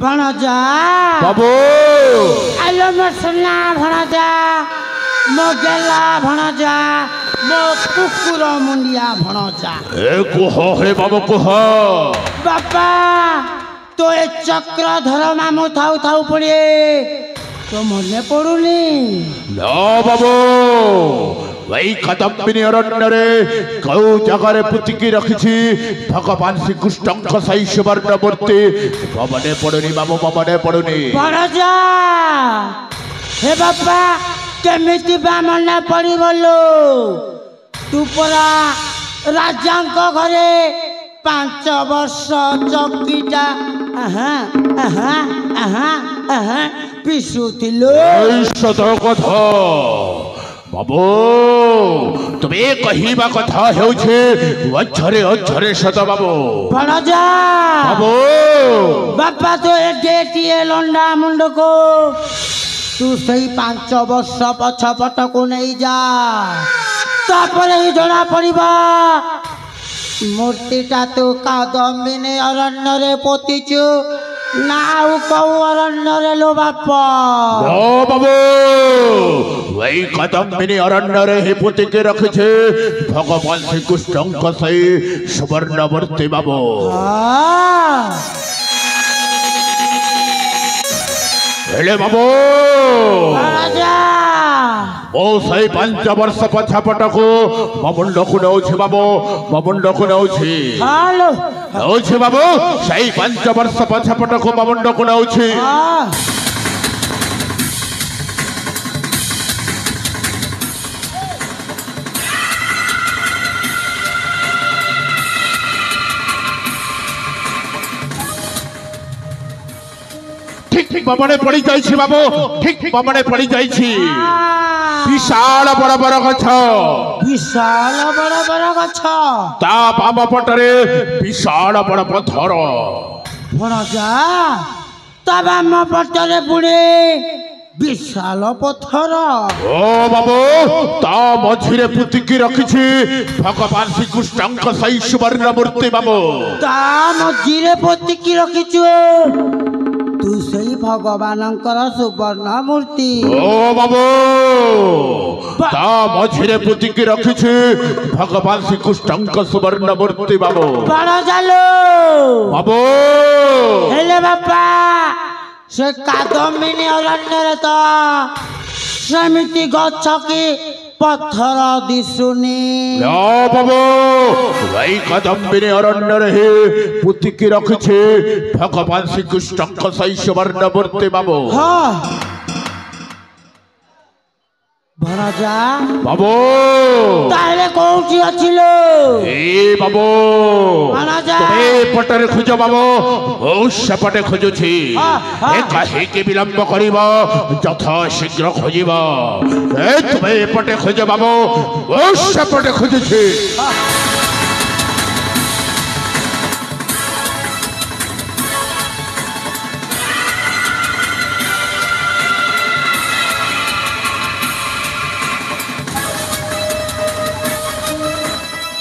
भणजा बाबू आलो मो सुना भणजा मो गेला भणजा मो कुकुर मुंडिया भणजा ए कुह हे बाबू कुह बापा तो ए चक्रधर मामू थाउ थाउ पड़े तो मने पड़ुनी ना बाबू वही कदम्बिनी अरण्य रे कौ जगह पुतिकी रखी भगवान श्रीकृष्ण सही सुवर्ण मूर्ति बमने पड़ुनी बाबू बमने पड़ुनी भणजा हे बापा केमिति बा मने पड़ी बोलो तू परा राजांक घरे 5 वर्ष चौकीटा पिसुथिलो सत कथा बाबू तुम्हें कहवा कथा हेउछे अक्षरे अक्षरे सत बाबू भणजा बाबू बापा तो ए डेटिए लंडा मुंड को तू सही 5 वर्ष पछपट को नहीं जा तापरे ही जଣା पड़िबा मूर्तिटा तू कादम्बिनी अरण्य रे पोतीचु ना कौ अरण्य रे लो बापा नो बाबू वही कदम्बिनी अरण्य रे ही पुतिकी रखी भगवान श्रीकृष्ण सही सुवर्ण मूर्ति बाबू हेले बाबू ओ सही 5 वर्ष पछपट को मुंड को नौछि बाबू मुंड को नौछि हेलो नौछि बाबू सही 5 वर्ष पछपट को मुंड को नौछि ठीक ठीक बमने पड़ी जाइछि बाबू ठीक ठीक बमने पड़ी जाइछि विशाल बड़ बड़ गछ विशाल बड़ बड़ गछ ता बाम पटरे विशाल बड़ पत्थर भणजा ता बाम पटरे पुणे विशाल पत्थर ओ बाबू ता मझिरे पुतिकी रखिछि भगवान श्रीकृष्ण सही सुवर्ण मूर्ति बाबू ता मझिरे पुतिकी रखिछु तू सही भगवानंकर सुवर्ण मूर्ति ओ बाबू ता मझिरे पुतिकी रखिछि भगवान श्रीकृष्ण सुवर्ण मूर्ति बाबू भणजा लो बाबू हेले बापा से कादम्बिनी अरण्य रे तो समिति गछ की पत्थर दिसुनी नो बाबू वही कदम्बिनी अरण्य रे पुतिकी रखिछि भगवान श्रीकृष्ण सही सुवर्ण मूर्ति बाबू हाँ भणजा बाबू ताले कोठी अछिलो ए बाबू भणजा तुम्हें पटरे खोज बाबू ओ सेपटे खोजुछि ए काहे के विलंब करिबो यथा शीघ्र खोजिबो ए तुम्हें पटे खोज बाबू ओ सेपटे खोजुछि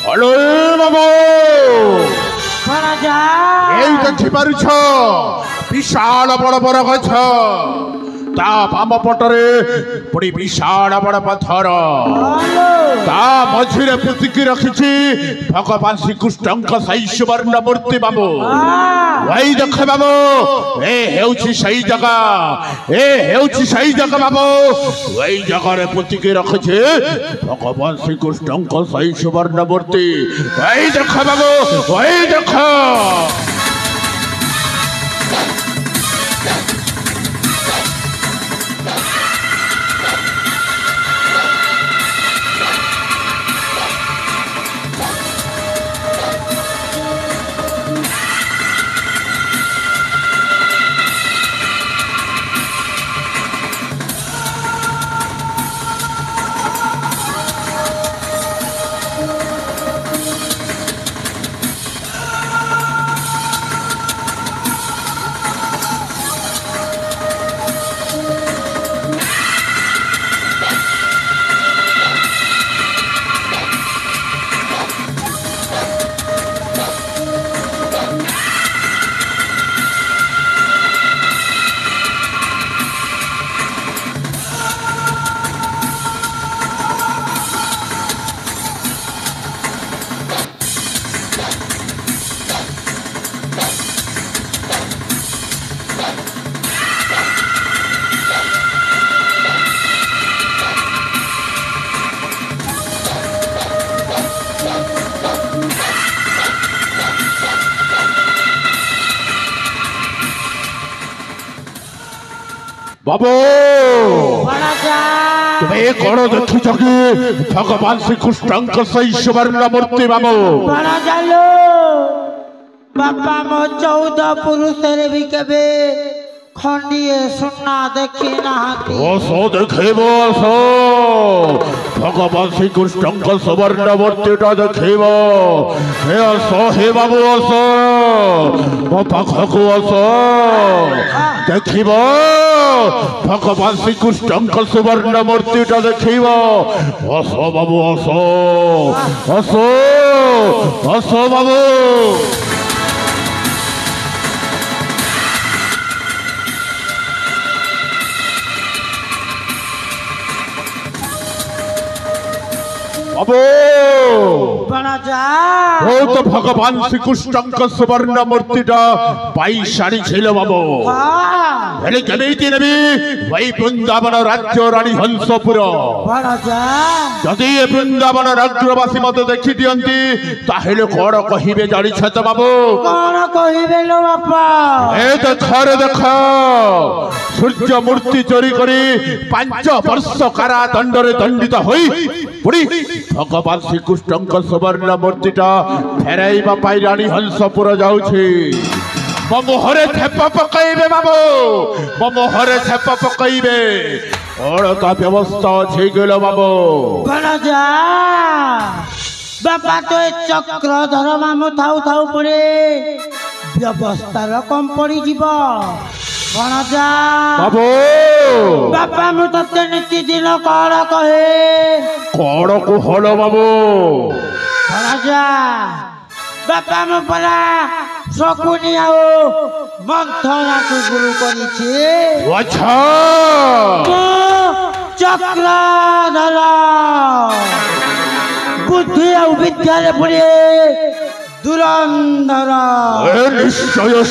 हेलो बाबू भणजा এই দেখি পারছ বিশাল বড় বড় গছ তা বাম পটরে পুরি বিশাল বড় পথর তা মঝিরে পুতিকি রাখিছি ভগবান শ্রীকৃষ্ণଙ୍କ সহি সুবর্ণ মূর্তি বাবু ভাই দেখ বাবু এ হেউছি সেই জায়গা এ হেউছি সেই জায়গা বাবু ওই জায়গারে পুতিকি রাখিছি ভগবান শ্রীকৃষ্ণଙ୍କ সহি সুবর্ণ মূর্তি ভাই দেখ বাবু ভাই দেখ বাবু রাজা তুমি কোন দেখিছ কি ভগবান শ্রীকৃষ্ণଙ୍କ সেই সুবর্ণ মূর্তি বাবু রাজা লো বাপা ମୋ 14 ପୁରୁଷରେ ବି କେବେ ଖଣ୍ଡିଏ ସୁନା ଦେଖି ନାହାନ୍ତି ଅସ ଦେଖେଇବ ଅସ ଭଗବାନ ଶ୍ରୀକୃଷ୍ଣଙ୍କ ସୁବର୍ଣ୍ଣ ମୂର୍ତ୍ତିଟା ଦେଖେଇବ ହେ ଅସ ହେ ବାବୁ ଅସ ମୋ ପାଖକୁ ଅସ ଦେଖିବ ଭଗବାନ ଶ୍ରୀକୃଷ୍ଣଙ୍କ ସୁବର୍ଣ୍ଣ ମୂର୍ତ୍ତିଟା ଦେଖେଇବ ଅସ ବାବୁ ଅସ ଅସ ଅସ ବାବୁ বাবু রাজা তো ভগবান শ্রীকৃষ্ণଙ୍କ সুবর্ণ মূর্তিটা পাই সারিছিল বাবু ହେଲେ କେମିତି ନେବି ଭାଇ ବୃନ୍ଦାବନ ରାଜ୍ୟ ରାଣୀ ହଂସପୁର ରାଜା ଯଦି ଏ ବୃନ୍ଦାବନ ରାଜ୍ୟବାସୀ ମତେ ଦେଖି ଦିଅନ୍ତି ତାହେଲେ କଣ କହିବେ ଜାଣିଛ ତ ବାବୁ କଣ କହିବେ ଲୋ ବାପା ଏ ଦେଖରେ ଦେଖ ସୂର୍ଯ୍ୟ ମୂର୍ତ୍ତି ଚୋରି କରି 5 ବର୍ଷ କାରାଦଣ୍ଡରେ ଦଣ୍ଡିତ ହୋଇ ପୁଣି ଭଗବାନ ଶ୍ରୀକୃଷ୍ଣଙ୍କ ସୁବର୍ଣ୍ଣ ମୂର୍ତ୍ତିଟା ଫେରାଇବା ପାଇଁ ରାଣୀ ହଂସପୁର ଯାଉଛି ମୋ ମୁହଁରେ ଛେପ ପକାଇବେ ବାବୁ ମୋ ମୁହଁରେ ଛେପ ପକାଇବେ କଣ ତା ବ୍ୟବସ୍ଥା ଅଛି ଗେଲ ବାବୁ ରାଜା ବାପା ତ ଏ ଚକ୍ରଧର ମାମୁଁ ଥାଉ ଥାଉ ପରେ ବ୍ୟବସ୍ଥାର କମ ପଡ଼ିଯିବ ରାଜା ବାବୁ ବାପା ମୁଁ ତତେ ନିତିଦିନ କଣ କହେ କଣ କୁହଲ ବାବୁ ରାଜା ବାପା ମୁଁ ପରା ଶକୁନି ଆଉ ମନ୍ଥରାକୁ ଗୁରୁ କରିଛି ଆଚ୍ଛା ଚକ୍ରଧର ବୁଦ୍ଧି ଆଉ ବିଦ୍ୟାରେ ପୁଣି ଧୁରନ୍ଧର ନିଶ୍ଚୟ